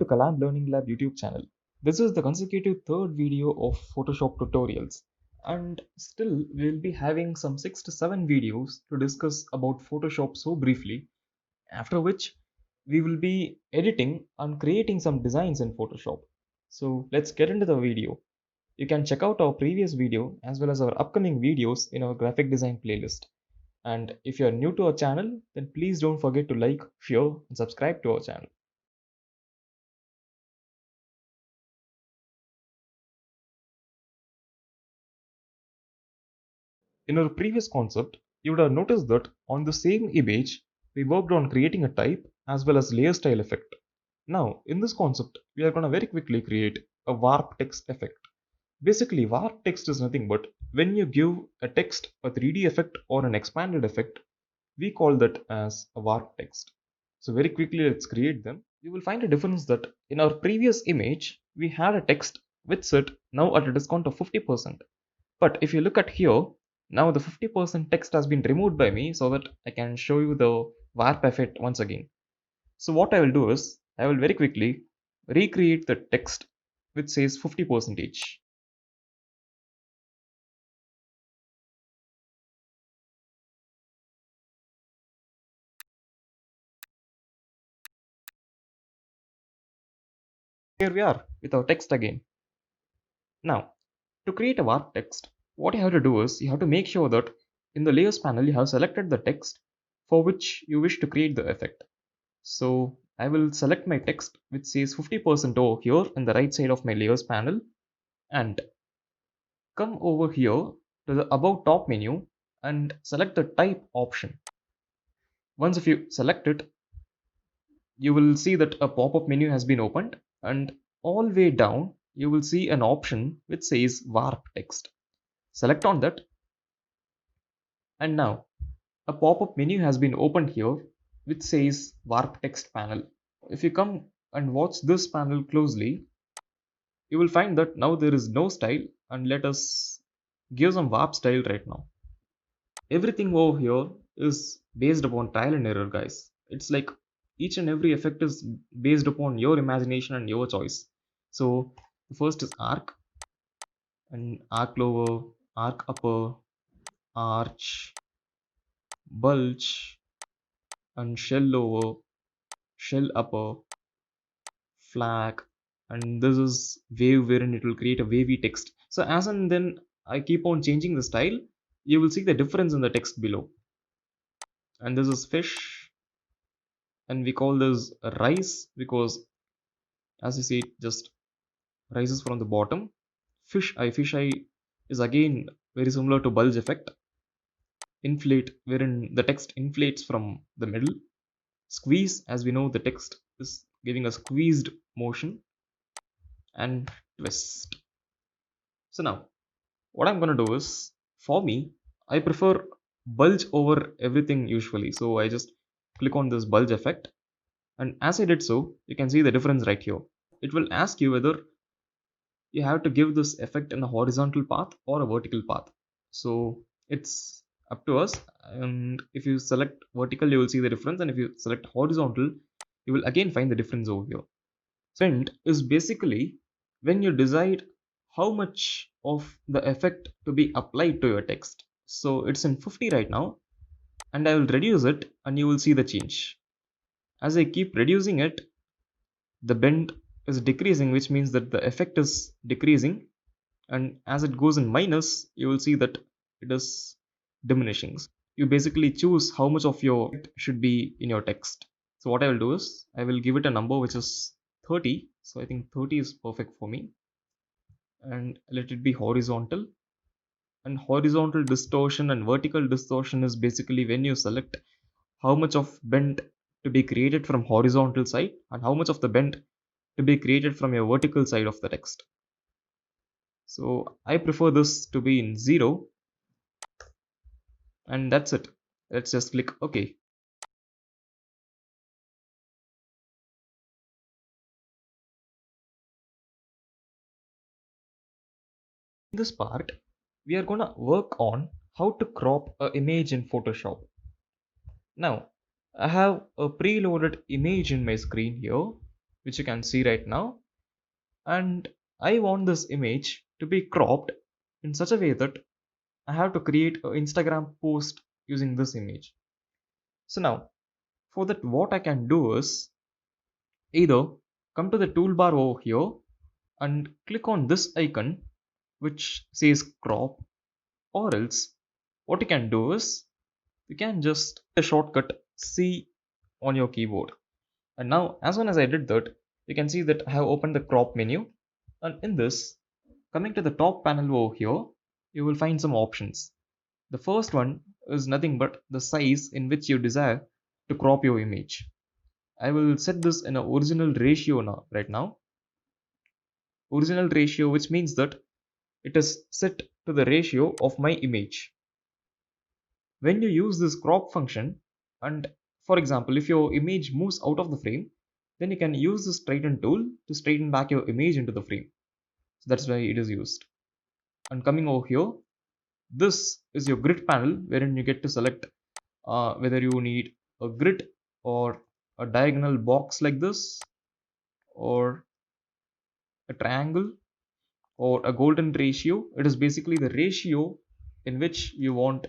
to Kalam Learning Lab YouTube channel. This is the consecutive third video of Photoshop tutorials, and still we'll be having some 6 to 7 videos to discuss about Photoshop so briefly, after which we will be editing and creating some designs in Photoshop. So let's get into the video. You can check out our previous video as well as our upcoming videos in our graphic design playlist. And if you are new to our channel, then please don't forget to like, share, and subscribe to our channel. In our previous concept, you would have noticed that on the same image, we worked on creating a type as well as layer style effect. Now, in this concept, we are going to very quickly create a warp text effect. Basically, warp text is nothing but when you give a text a 3D effect or an expanded effect, we call that as a warp text. So very quickly, let's create them. You will find a difference that in our previous image, we had a text with set now at a discount of 50%. But if you look at here, now the 50% text has been removed by me so that I can show you the warp effect once again. So what I will do is, I will very quickly recreate the text which says 50%. Here we are with our text again. Now, to create a warp text, what you have to do is you have to make sure that in the layers panel you have selected the text for which you wish to create the effect. So I will select my text which says 50% over here in the right side of my layers panel and come over here to the above top menu and select the type option. Once if you select it, you will see that a pop-up menu has been opened, and all way down you will see an option which says warp text. Select on that, and now a pop-up menu has been opened here which says warp text panel. If you come and watch this panel closely, you will find that now there is no style, and let us give some warp style right now. Everything over here is based upon trial and error, guys. It's like each and every effect is based upon your imagination and your choice. So the first is arc, and arc lower, arc upper, arch, bulge, and shell lower, shell upper, flag, and this is wave wherein it will create a wavy text. So as and then I keep on changing the style, you will see the difference in the text below. And this is fish, and we call this rice because as you see it just rises from the bottom. Fish eye is again very similar to bulge effect. Inflate, wherein the text inflates from the middle. Squeeze, as we know the text is giving a squeezed motion. And twist. So now what I'm going to do is, for me, I prefer bulge over everything usually, so I just click on this bulge effect, and as I did so you can see the difference right here. It will ask you whether you have to give this effect in a horizontal path or a vertical path. So it's up to us, and if you select vertical you will see the difference, and if you select horizontal you will again find the difference over here. Scent is basically when you decide how much of the effect to be applied to your text. So it's in 50 right now, and I will reduce it and you will see the change. As I keep reducing it, the bend is decreasing, which means that the effect is decreasing, and as it goes in minus you will see that it is diminishing. You basically choose how much of your effect should be in your text. So what I will do is I will give it a number which is 30. So I think 30 is perfect for me, and let it be horizontal. And horizontal distortion and vertical distortion is basically when you select how much of bend to be created from horizontal side and how much of the bend to be created from your vertical side of the text. So I prefer this to be in 0, and that's it. Let's just click OK. In this part, we are gonna work on how to crop an image in Photoshop. Now, I have a preloaded image in my screen here, which you can see right now, and I want this image to be cropped in such a way that I have to create an Instagram post using this image. So now, for that, what I can do is either come to the toolbar over here and click on this icon which says crop, or else what you can do is you can just the shortcut C on your keyboard. And now, as soon as I did that, you can see that I have opened the crop menu, and in this, coming to the top panel over here, you will find some options. The first one is nothing but the size in which you desire to crop your image. I will set this in a original ratio now, right now. Original ratio, which means that it is set to the ratio of my image. When you use this crop function, and for example, if your image moves out of the frame, then you can use the straighten tool to straighten back your image into the frame. So that's why it is used. And coming over here, this is your grid panel wherein you get to select whether you need a grid or a diagonal box like this, or a triangle, or a golden ratio. It is basically the ratio in which you want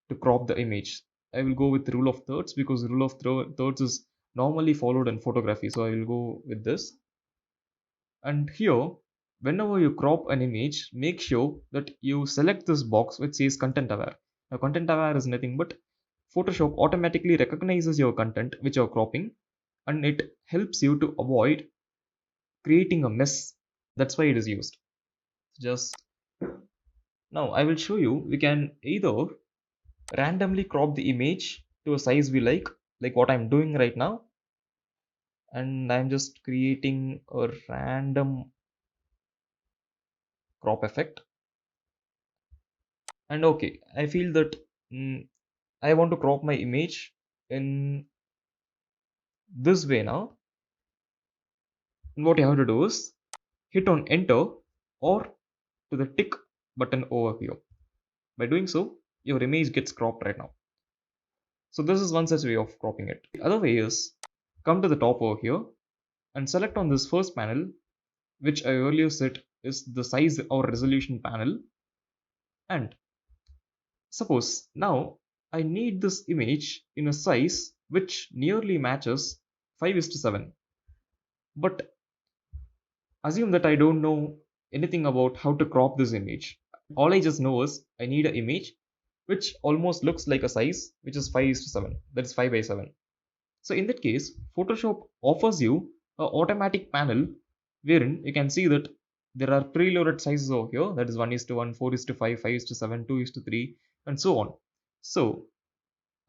to crop the image. I will go with rule of thirds because rule of thirds is normally followed in photography, so I will go with this. And here, whenever you crop an image, make sure that you select this box which says content aware. Now content aware is nothing but Photoshop automatically recognizes your content which you're cropping, and it helps you to avoid creating a mess. That's why it is used. Just now I will show you, we can either randomly crop the image to a size we like what I'm doing right now, and I'm just creating a random crop effect. And okay, I feel that I want to crop my image in this way now. And what you have to do is hit on enter or to the tick button over here. By doing so, your image gets cropped right now. So this is one such way of cropping it. The other way is come to the top over here and select on this first panel, which I earlier said is the size or resolution panel. And suppose now I need this image in a size which nearly matches 5:7. But assume that I don't know anything about how to crop this image. All I just know is I need an image which almost looks like a size which is 5:7. That is 5:7. So in that case, Photoshop offers you an automatic panel wherein you can see that there are preloaded sizes over here, that is 1:1, 4:5, 5:7, 2:3, and so on. So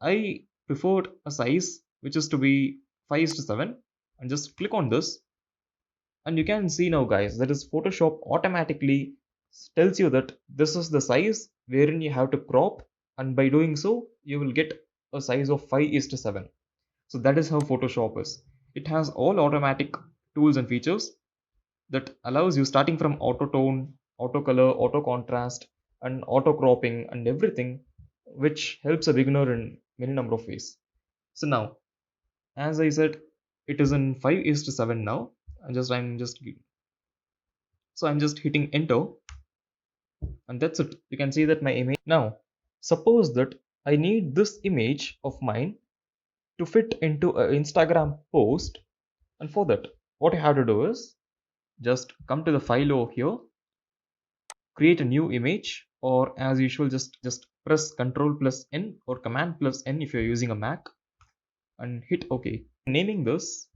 I preferred a size which is to be 5:7, and just click on this, and you can see now guys, that is Photoshop automatically tells you that this is the size wherein you have to crop, and by doing so you will get a size of 5:7. So that is how Photoshop is. It has all automatic tools and features that allows you starting from auto tone, auto color, auto contrast, and auto cropping and everything, which helps a beginner in many number of ways. So now, as I said, it is in 5:7 now. I'm just hitting enter, and that's it. You can see that my image now. Suppose that I need this image of mine to fit into an Instagram post, and for that, what you have to do is just come to the file over here, create a new image, or as usual, just press Ctrl plus N or Command plus N if you're using a Mac, and hit OK. Naming this,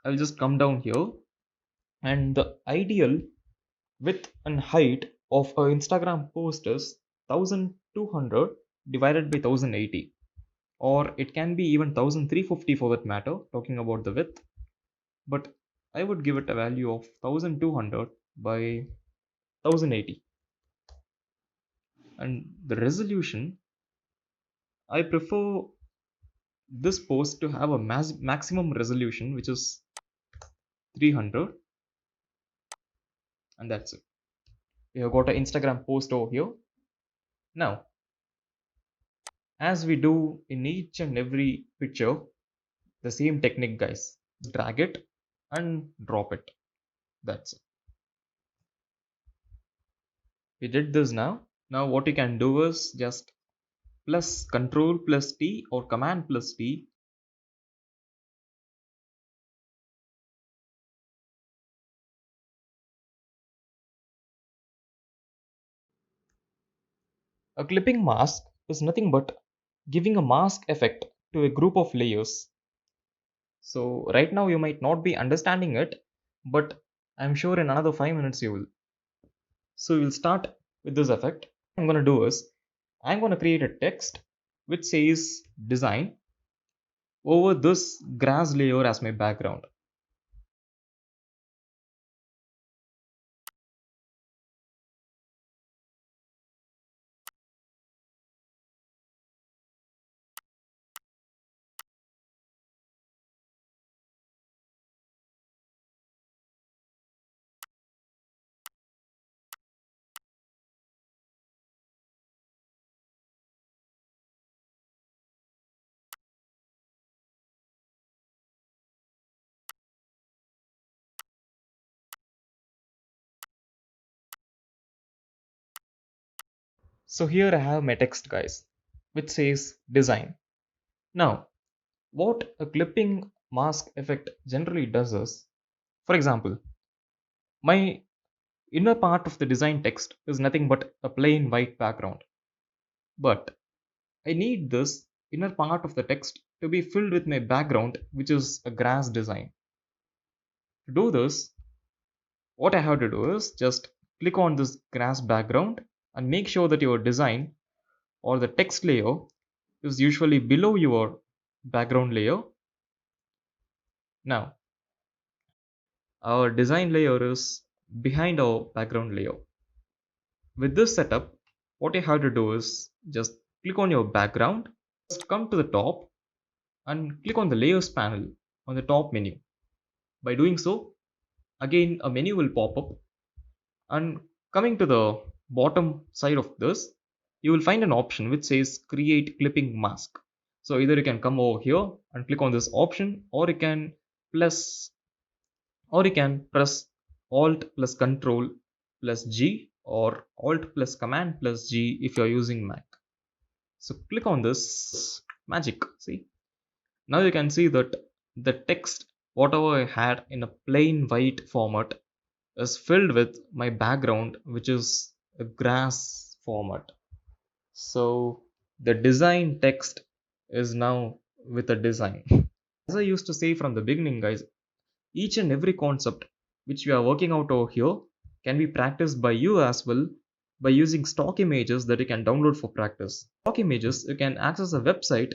I'll just come down here, and the ideal width and height of an Instagram post is 1200 divided by 1080, or it can be even 1350 for that matter, talking about the width. But I would give it a value of 1200 by 1080. And the resolution, I prefer this post to have a maximum resolution which is 300, and that's it. We have got an Instagram post over here. Now, as we do in each and every picture, the same technique guys, drag it and drop it. That's it. We did this now. Now what you can do is just plus control plus T or command plus T. A clipping mask is nothing but giving a mask effect to a group of layers. So right now you might not be understanding it, but I'm sure in another 5 minutes you will. So we'll start with this effect. What I'm going to do is I'm going to create a text which says design over this grass layer as my background. So here I have my text guys which says design. Now what a clipping mask effect generally does is, for example, my inner part of the design text is nothing but a plain white background. But I need this inner part of the text to be filled with my background, which is a grass design. To do this, what I have to do is just click on this grass background and make sure that your design or the text layer is usually below your background layer. Now, our design layer is behind our background layer. With this setup, what you have to do is just click on your background, just come to the top and click on the layers panel on the top menu. By doing so, again a menu will pop up, and coming to the bottom side of this, you will find an option which says create clipping mask. So either you can come over here and click on this option, plus or you can press alt plus control plus G or alt plus command plus G if you're using Mac. So click on this magic. See, now you can see that the text, whatever I had in a plain white format, is filled with my background, which is a grass format. So the design text is now with a design. As I used to say from the beginning, guys, each and every concept which we are working out over here can be practiced by you as well by using stock images that you can download for practice. Stock images, you can access a website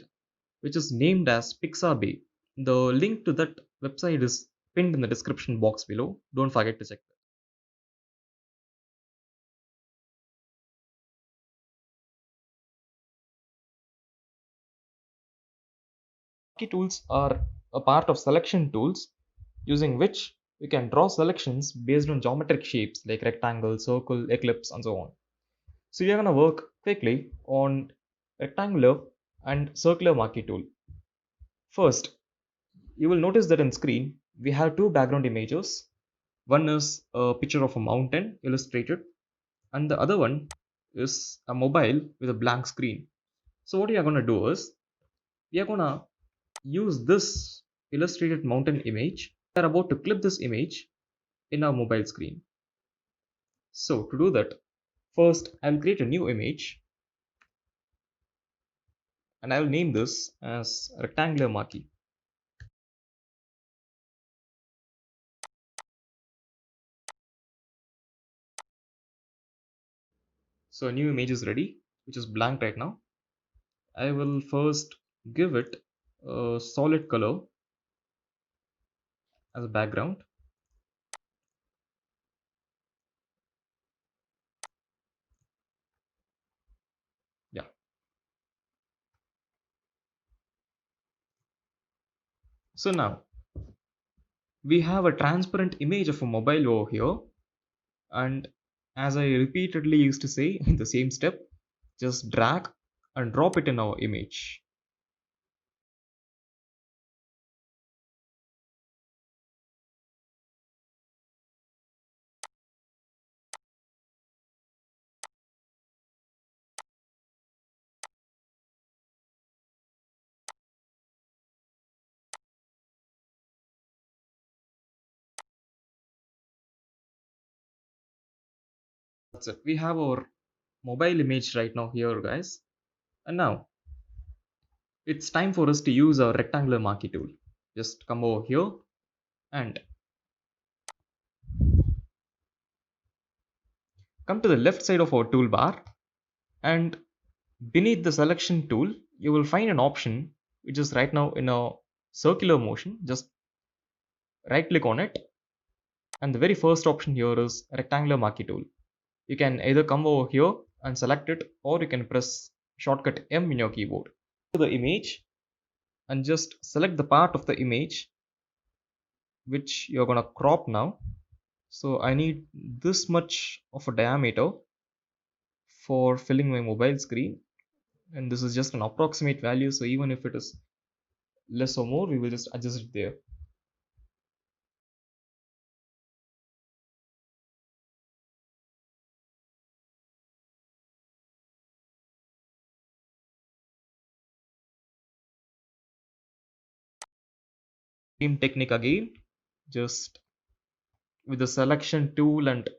which is named as Pixabay. The link to that website is pinned in the description box below. Don't forget to check that. Key tools are a part of selection tools using which you can draw selections based on geometric shapes like rectangle, circle, ellipse, and so on. So we are going to work quickly on rectangular and circular marquee tool. First, you will notice that on screen we have two background images. One is a picture of a mountain illustrated, and the other one is a mobile with a blank screen. So what we are going to do is we are going to use this illustrated mountain image. We are about to clip this image in our mobile screen. So to do that, first I'll create a new image and I'll name this as rectangular marquee. So a new image is ready, which is blank right now. I will first give it a solid color as a background. Yeah. So now we have a transparent image of a mobile over here. And as I repeatedly used to say in the same step, just drag and drop it in our image. That's it. We have our mobile image right now here, guys. And now it's time for us to use our rectangular marquee tool. Just come over here and come to the left side of our toolbar, and beneath the selection tool you will find an option which is right now in a circular motion. Just right click on it, and the very first option here is rectangular marquee tool. You can either come over here and select it, or you can press shortcut M in your keyboard to the image and just select the part of the image which you're gonna crop now. So I need this much of a diameter for filling my mobile screen, and this is just an approximate value, so even if it is less or more we will just adjust it there. Same technique again, just with the selection tool and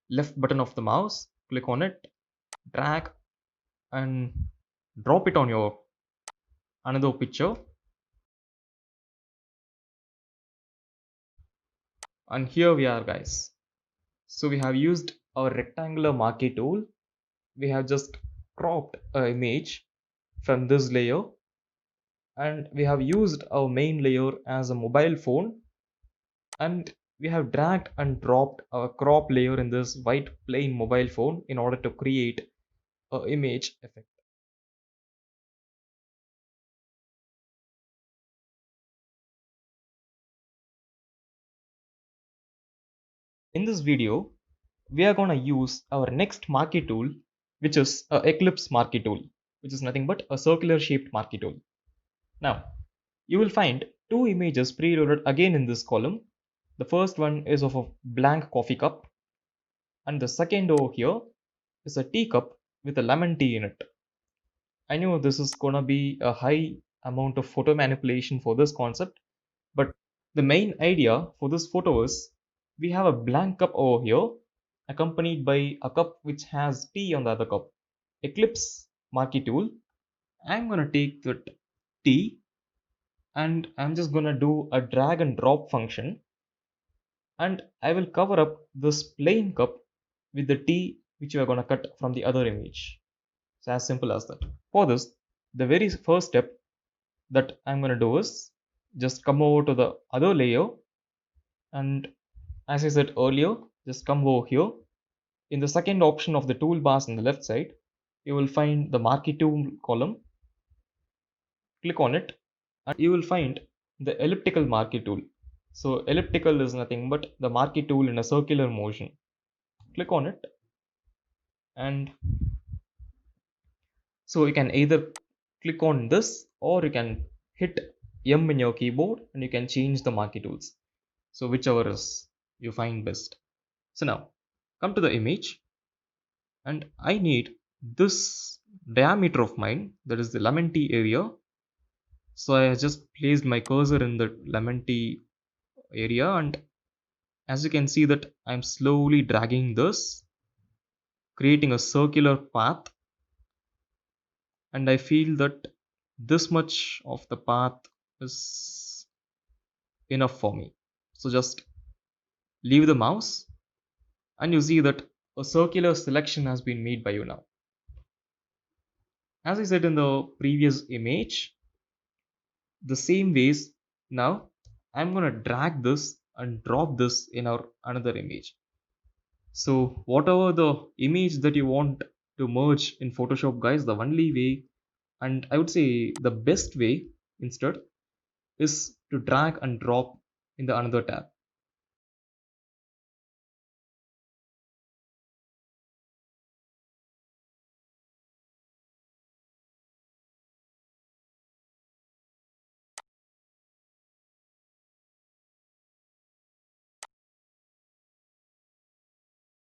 left button of the mouse, click on it, drag and drop it on your another picture. And here we are, guys. So we have used our rectangular marquee tool. We have just cropped an image from this layer, and we have used our main layer as a mobile phone, and we have dragged and dropped our crop layer in this white plain mobile phone in order to create a image effect. In this video we are going to use our next marquee tool, which is a eclipse marquee tool, which is nothing but a circular shaped marquee tool. Now you will find two images preloaded again in this column. The first one is of a blank coffee cup, and the second over here is a teacup with a lemon tea in it. I know this is gonna be a high amount of photo manipulation for this concept, but the main idea for this photo is we have a blank cup over here accompanied by a cup which has tea on the other cup. Eclipse marquee tool, I'm gonna take that tea and I'm just gonna do a drag and drop function, and I will cover up this plain cup with the tea which we are gonna cut from the other image. It's as simple as that. For this, the very first step that I'm going to do is just come over to the other layer, and as I said earlier, just come over here. In the second option of the toolbars on the left side, you will find the marquee tool column. Click on it and you will find the elliptical marquee tool. So elliptical is nothing but the marquee tool in a circular motion. Click on it, and so you can either click on this or you can hit M in your keyboard and you can change the marquee tools. So whichever is you find best. So now come to the image, and I need this diameter of mine, that is the lemon tea area. So I just placed my cursor in the lemon tea area, and as you can see that I'm slowly dragging this, creating a circular path, and I feel that this much of the path is enough for me. So just leave the mouse and you see that a circular selection has been made by you now. As I said in the previous image, the same ways now I'm gonna drag this and drop this in our another image. So whatever the image that you want to merge in Photoshop, guys, the only way, and I would say the best way instead, is to drag and drop in the another tab.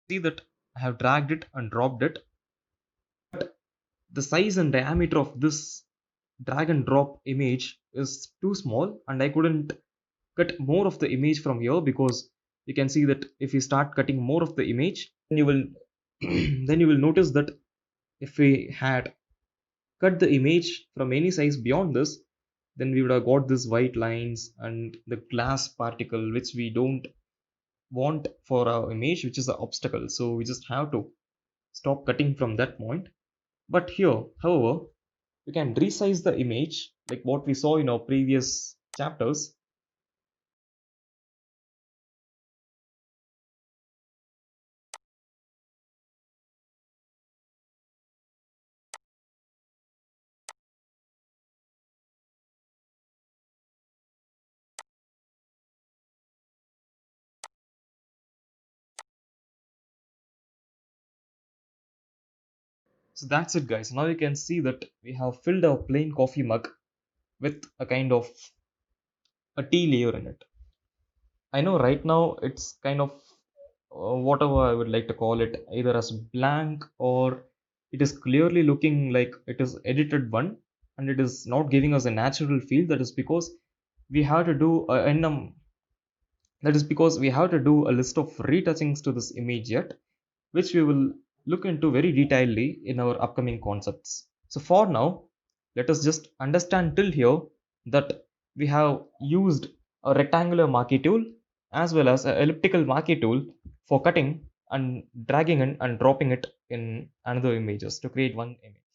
See that I have dragged it and dropped it, but the size and diameter of this drag and drop image is too small, and I couldn't cut more of the image from here, because you can see that if you start cutting more of the image, then you will then you will notice that if we had cut the image from any size beyond this, then we would have got these white lines and the glass particle which we don't want for our image, which is an obstacle. So we just have to stop cutting from that point. But here, however, we can resize the image like what we saw in our previous chapters. So that's it, guys. Now you can see that we have filled our plain coffee mug with a kind of a tea layer in it. I know right now it's kind of whatever I would like to call it, either as blank or it is clearly looking like it is edited one, and it is not giving us a natural feel. That is because we have to do a list of retouchings to this image yet, which we will look into very detailedly in our upcoming concepts. So for now, let us just understand till here that we have used a rectangular marquee tool as well as an elliptical marquee tool for cutting and dragging in and dropping it in another images to create one image.